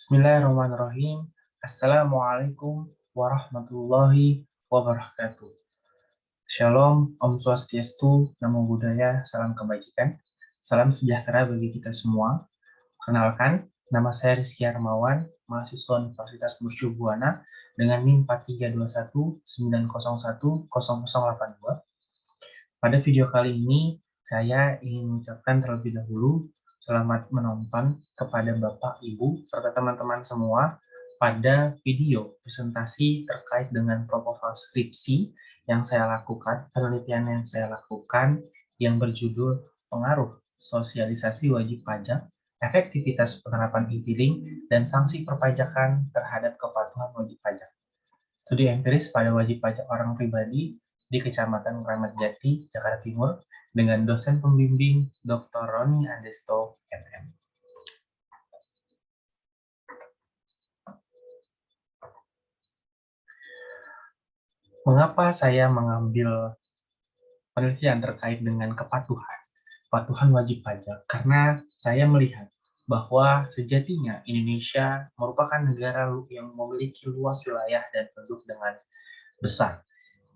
Bismillahirrahmanirrahim. Assalamualaikum warahmatullahi wabarakatuh. Shalom, Om Swastiastu, Namo Buddhaya, salam kebajikan, salam sejahtera bagi kita semua. Kenalkan, nama saya Rizky Armawan, mahasiswa Universitas Mercu Buana dengan NIM 4321901082. Pada video kali ini, saya ingin mengucapkan terlebih dahulu selamat menonton kepada Bapak, Ibu, serta teman-teman semua pada video presentasi terkait dengan proposal skripsi yang saya lakukan, penelitian yang saya lakukan yang berjudul Pengaruh Sosialisasi Wajib Pajak, Efektivitas Penerapan e-filing, dan Sanksi Perpajakan Terhadap Kepatuhan Wajib Pajak. Studi empiris pada wajib pajak orang pribadi di Kecamatan Kramat Jati, Jakarta Timur, dengan dosen pembimbing Dr. Roni Adesto, MM. Mengapa saya mengambil penelitian terkait dengan kepatuhan wajib pajak? Karena saya melihat bahwa sejatinya Indonesia merupakan negara yang memiliki luas wilayah dan penduduk dengan besar,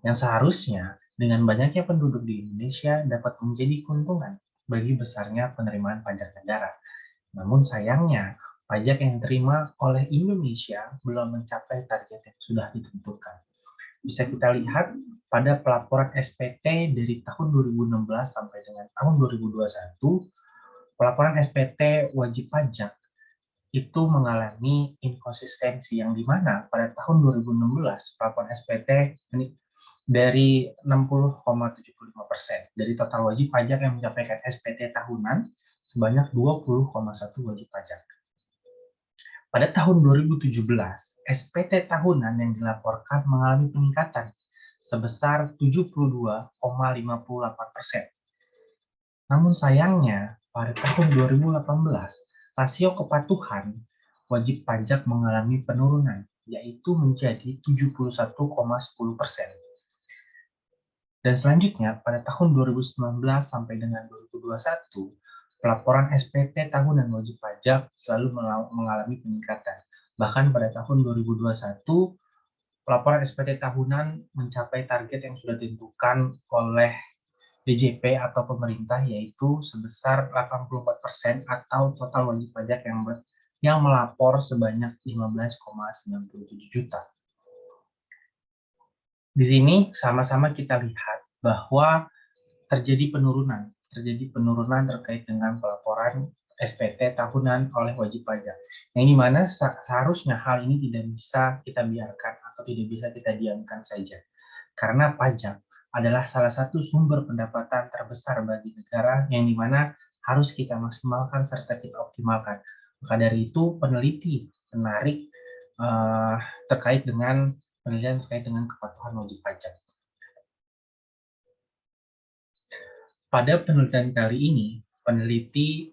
yang seharusnya dengan banyaknya penduduk di Indonesia dapat menjadi keuntungan bagi besarnya penerimaan pajak negara. Namun sayangnya, pajak yang diterima oleh Indonesia belum mencapai target yang sudah ditentukan. Bisa kita lihat pada pelaporan SPT dari tahun 2016 sampai dengan tahun 2021, pelaporan SPT wajib pajak itu mengalami inkonsistensi yang dimana pada tahun 2016 pelaporan SPT dari 60,75% dari total wajib pajak yang menyampaikan SPT tahunan sebanyak 20,1 wajib pajak. Pada tahun 2017, SPT tahunan yang dilaporkan mengalami peningkatan sebesar 72,58%. Namun sayangnya, pada tahun 2018, rasio kepatuhan wajib pajak mengalami penurunan, yaitu menjadi 71,10%. Dan selanjutnya, pada tahun 2019 sampai dengan 2021, pelaporan SPT tahunan wajib pajak selalu mengalami peningkatan. Bahkan pada tahun 2021, pelaporan SPT tahunan mencapai target yang sudah ditentukan oleh DJP atau pemerintah, yaitu sebesar 84% atau total wajib pajak yang melapor sebanyak 15,97 juta. Di sini sama-sama kita lihat bahwa terjadi penurunan terkait dengan pelaporan SPT tahunan oleh wajib pajak. Yang dimana seharusnya hal ini tidak bisa kita biarkan atau tidak bisa kita diamkan saja. Karena pajak adalah salah satu sumber pendapatan terbesar bagi negara yang dimana harus kita maksimalkan serta kita optimalkan. Maka dari itu peneliti menarik terkait dengan kepatuhan wajib pajak. Pada penelitian kali ini, peneliti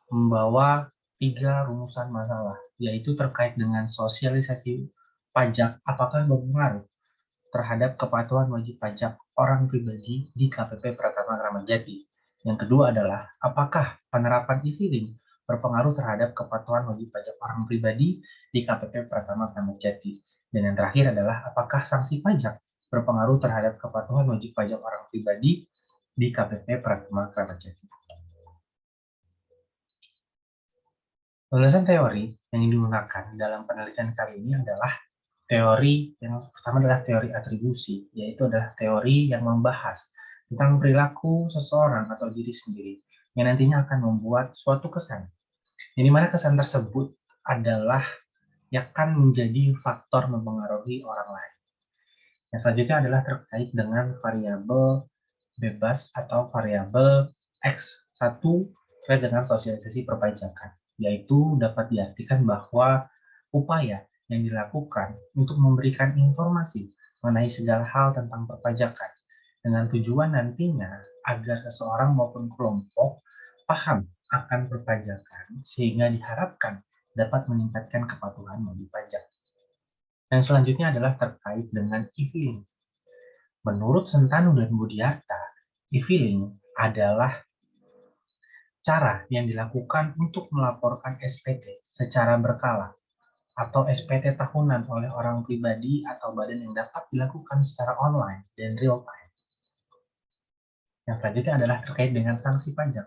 membawa 3 rumusan masalah, yaitu terkait dengan sosialisasi pajak apakah berpengaruh terhadap kepatuhan wajib pajak orang pribadi di KPP Pratama Kramat Jati. Yang kedua adalah, apakah penerapan e-filing berpengaruh terhadap kepatuhan wajib pajak orang pribadi di KPP Pratama Kramat Jati. Dan yang terakhir adalah, apakah sanksi pajak berpengaruh terhadap kepatuhan wajib pajak orang pribadi di KPP Pratama Kramat Jati. Penjelasan teori yang digunakan dalam penelitian kali ini adalah teori yang pertama adalah teori atribusi, yaitu adalah teori yang membahas tentang perilaku seseorang atau diri sendiri yang nantinya akan membuat suatu kesan. Yang dimana kesan tersebut adalah yang akan menjadi faktor mempengaruhi orang lain. Yang selanjutnya adalah terkait dengan variabel bebas atau variabel X1 terkait dengan sosialisasi perpajakan, yaitu dapat diartikan bahwa upaya yang dilakukan untuk memberikan informasi mengenai segala hal tentang perpajakan dengan tujuan nantinya agar seseorang maupun kelompok paham akan perpajakan sehingga diharapkan dapat meningkatkan kepatuhan wajib pajak. Yang selanjutnya adalah terkait dengan e-filing. Menurut Sentanu dan Budiarta, e-filing adalah cara yang dilakukan untuk melaporkan SPT secara berkala atau SPT tahunan oleh orang pribadi atau badan yang dapat dilakukan secara online dan real time. Yang selanjutnya adalah terkait dengan sanksi pajak.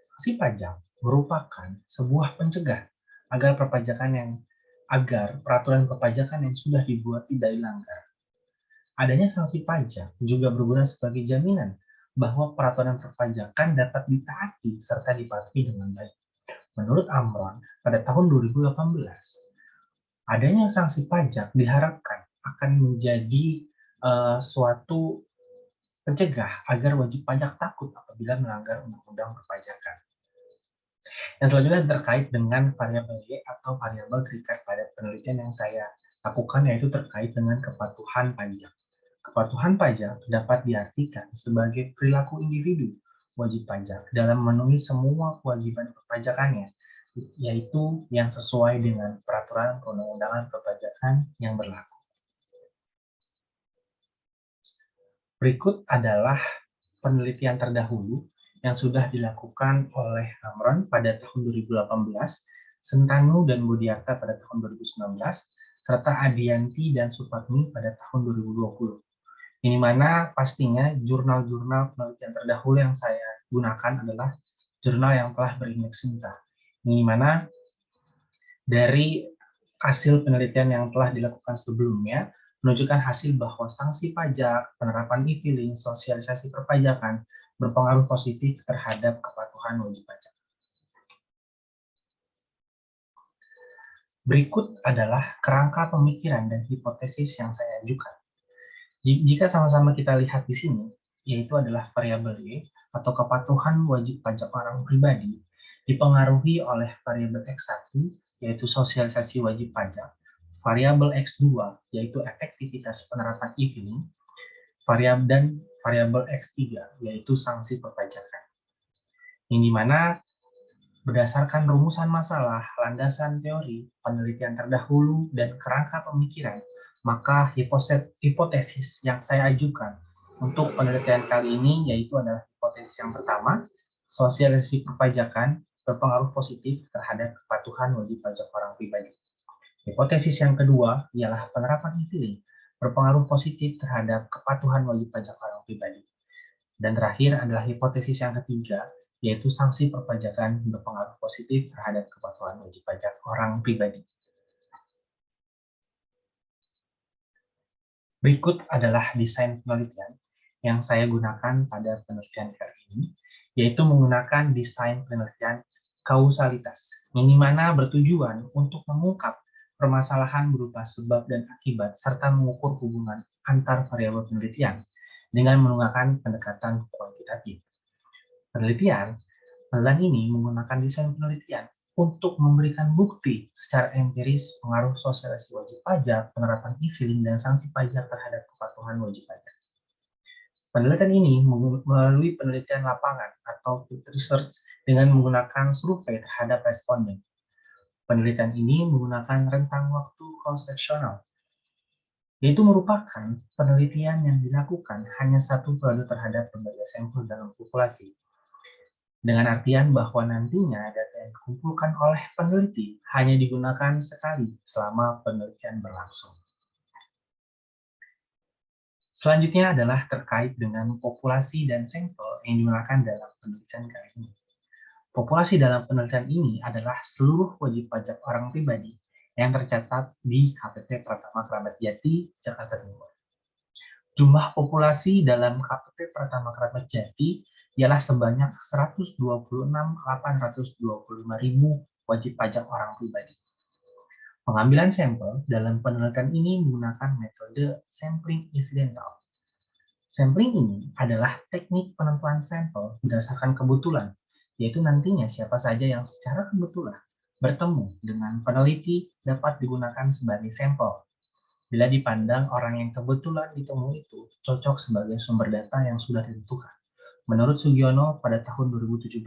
Sanksi pajak merupakan sebuah pencegah agar peraturan perpajakan yang sudah dibuat tidak dilanggar. Adanya sanksi pajak juga berguna sebagai jaminan bahwa peraturan perpajakan dapat ditaati serta dipatuhi dengan baik. Menurut Amron, pada tahun 2018, adanya sanksi pajak diharapkan akan menjadi suatu pencegah agar wajib pajak takut apabila melanggar undang-undang perpajakan. Yang selanjutnya terkait dengan variabel Y atau variabel terikat pada penelitian yang saya lakukan, yaitu terkait dengan kepatuhan pajak. Kepatuhan pajak dapat diartikan sebagai perilaku individu wajib pajak dalam memenuhi semua kewajiban perpajakannya, yaitu yang sesuai dengan peraturan perundang-undangan perpajakan yang berlaku. Berikut adalah penelitian terdahulu yang sudah dilakukan oleh Amron pada tahun 2018, Sentanu dan Budiarta pada tahun 2019, serta Adianti dan Supatmi pada tahun 2020. Ini mana pastinya jurnal-jurnal penelitian terdahulu yang saya gunakan adalah jurnal yang telah berindeks Sinta. Ini mana dari hasil penelitian yang telah dilakukan sebelumnya menunjukkan hasil bahwa sanksi pajak, penerapan e-filing, sosialisasi perpajakan berpengaruh positif terhadap kepatuhan wajib pajak. Berikut adalah kerangka pemikiran dan hipotesis yang saya ajukan. Jika sama-sama kita lihat di sini, yaitu adalah variabel Y atau kepatuhan wajib pajak orang pribadi dipengaruhi oleh variabel X1 yaitu sosialisasi wajib pajak, variabel X2 yaitu efektivitas penerapan e-filing, dan variabel X3 yaitu sanksi perpajakan. Yang dimana berdasarkan rumusan masalah, landasan teori, penelitian terdahulu, dan kerangka pemikiran, maka hipotesis yang saya ajukan untuk penelitian kali ini yaitu adalah hipotesis yang pertama, sosialisasi perpajakan berpengaruh positif terhadap kepatuhan wajib pajak orang pribadi. Hipotesis yang kedua ialah penerapan e-filing berpengaruh positif terhadap kepatuhan wajib pajak orang pribadi. Dan terakhir adalah hipotesis yang ketiga, yaitu sanksi perpajakan berpengaruh positif terhadap kepatuhan wajib pajak orang pribadi. Berikut adalah desain penelitian yang saya gunakan pada penelitian kali ini, yaitu menggunakan desain penelitian kausalitas, yang dimana bertujuan untuk mengungkap permasalahan berupa sebab dan akibat, serta mengukur hubungan antar variabel penelitian dengan menggunakan pendekatan kuantitatif. Penelitian ini menggunakan desain penelitian untuk memberikan bukti secara empiris pengaruh sosialisasi wajib pajak, penerapan e-filing, dan sanksi pajak terhadap kepatuhan wajib pajak. Penelitian ini melalui penelitian lapangan atau field research dengan menggunakan survei terhadap responden. Penelitian ini menggunakan rentang waktu cross-sectional, yaitu merupakan penelitian yang dilakukan hanya satu periode terhadap berbagai sampel dalam populasi. Dengan artian bahwa nantinya data yang dikumpulkan oleh peneliti hanya digunakan sekali selama penelitian berlangsung. Selanjutnya adalah terkait dengan populasi dan sampel yang digunakan dalam penelitian kali ini. Populasi dalam penelitian ini adalah seluruh wajib pajak orang pribadi yang tercatat di KPP Pratama Kramat Jati, Jakarta Timur. Jumlah populasi dalam KPP Pratama Kramat Jati ialah sebanyak 126.825.000 wajib pajak orang pribadi. Pengambilan sampel dalam penelitian ini menggunakan metode sampling insidental. Sampling ini adalah teknik penentuan sampel berdasarkan kebetulan, yaitu nantinya siapa saja yang secara kebetulan bertemu dengan peneliti dapat digunakan sebagai sampel. Bila dipandang orang yang kebetulan ditemui itu cocok sebagai sumber data yang sudah ditentukan, menurut Sugiono pada tahun 2017.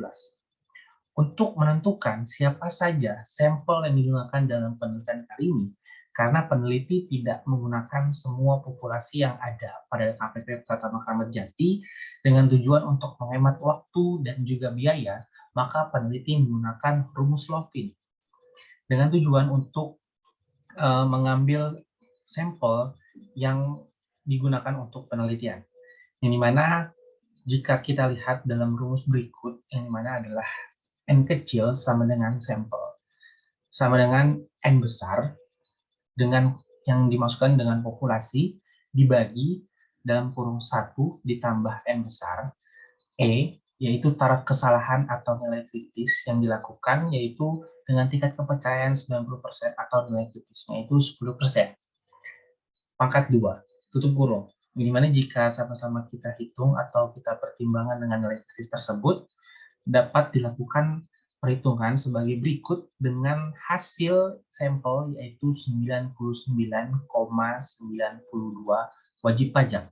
Untuk menentukan siapa saja sampel yang digunakan dalam penelitian kali ini, karena peneliti tidak menggunakan semua populasi yang ada pada KPP Pratama Kramat Jati dengan tujuan untuk menghemat waktu dan juga biaya, maka peneliti menggunakan rumus Lovin dengan tujuan untuk mengambil sampel yang digunakan untuk penelitian. Yang dimana jika kita lihat dalam rumus berikut, yang dimana adalah N kecil sama dengan sampel, sama dengan N besar, dengan yang dimasukkan dengan populasi, dibagi dalam kurung 1 ditambah N besar, E, yaitu taraf kesalahan atau nilai kritis yang dilakukan, yaitu dengan tingkat kepercayaan 90% atau nilai kritisnya itu 10%. Pangkat 2, tutup kurung. Dimana jika sama-sama kita hitung atau kita pertimbangkan dengan nilai kritis tersebut, dapat dilakukan perhitungan sebagai berikut dengan hasil sampel yaitu 99,92 wajib pajak.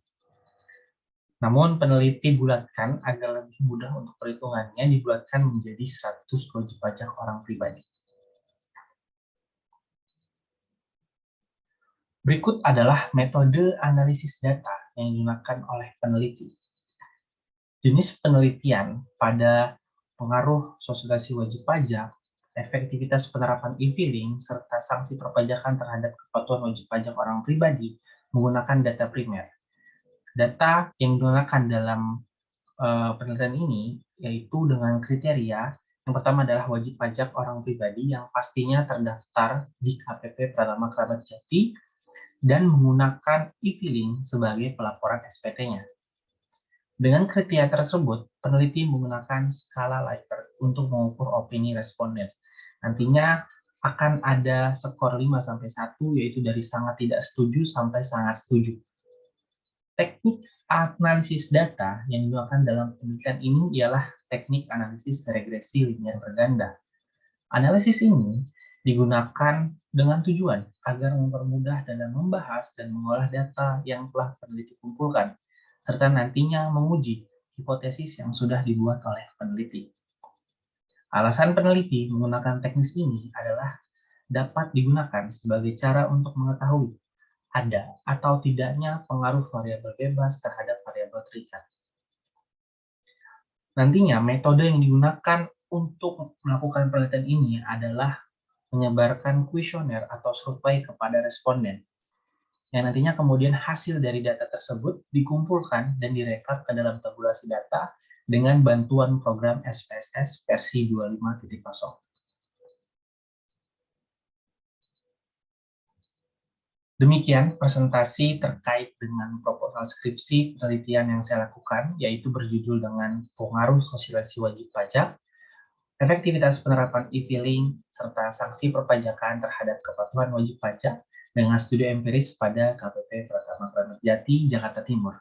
Namun peneliti bulatkan agar lebih mudah untuk perhitungannya dibulatkan menjadi 100 wajib pajak orang pribadi. Berikut adalah metode analisis data yang digunakan oleh peneliti. Jenis penelitian pada pengaruh sosialisasi wajib pajak, efektivitas penerapan e-filing, serta sanksi perpajakan terhadap kepatuhan wajib pajak orang pribadi menggunakan data primer. Data yang digunakan dalam penelitian ini yaitu dengan kriteria yang pertama adalah wajib pajak orang pribadi yang pastinya terdaftar di KPP Pratama Kerabat Jati dan menggunakan e-filing sebagai pelaporan SPT-nya. Dengan kriteria tersebut, peneliti menggunakan skala Likert untuk mengukur opini responden. Nantinya akan ada skor 5-1, yaitu dari sangat tidak setuju sampai sangat setuju. Teknik analisis data yang digunakan dalam penelitian ini ialah teknik analisis regresi linear berganda. Analisis ini digunakan dengan tujuan agar mempermudah dalam membahas dan mengolah data yang telah peneliti kumpulkan, serta nantinya menguji hipotesis yang sudah dibuat oleh peneliti. Alasan peneliti menggunakan teknis ini adalah dapat digunakan sebagai cara untuk mengetahui ada atau tidaknya pengaruh variabel bebas terhadap variabel terikat. Nantinya metode yang digunakan untuk melakukan penelitian ini adalah menyebarkan kuesioner atau survei kepada responden, yang nantinya kemudian hasil dari data tersebut dikumpulkan dan direkap ke dalam tabulasi data dengan bantuan program SPSS versi 25.0. Demikian presentasi terkait dengan proposal skripsi penelitian yang saya lakukan, yaitu berjudul dengan pengaruh sosialisasi wajib pajak, efektivitas penerapan e-filing, serta sanksi perpajakan terhadap kepatuhan wajib pajak dengan studi empiris pada KPP Pratama Kerabat Jati, Jakarta Timur.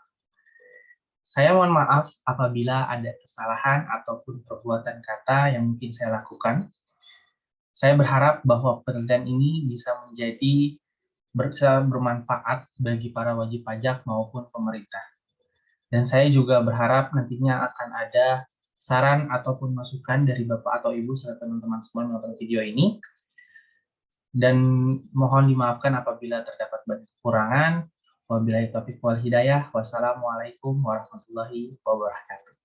Saya mohon maaf apabila ada kesalahan ataupun perbuatan kata yang mungkin saya lakukan. Saya berharap bahwa penelitian ini bisa menjadi bermanfaat bagi para wajib pajak maupun pemerintah. Dan saya juga berharap nantinya akan ada saran ataupun masukan dari Bapak atau Ibu serta teman-teman semua menonton video ini. Dan mohon dimaafkan apabila terdapat banyak kekurangan. Wabillahi taufiq wal hidayah. Wassalamualaikum warahmatullahi wabarakatuh.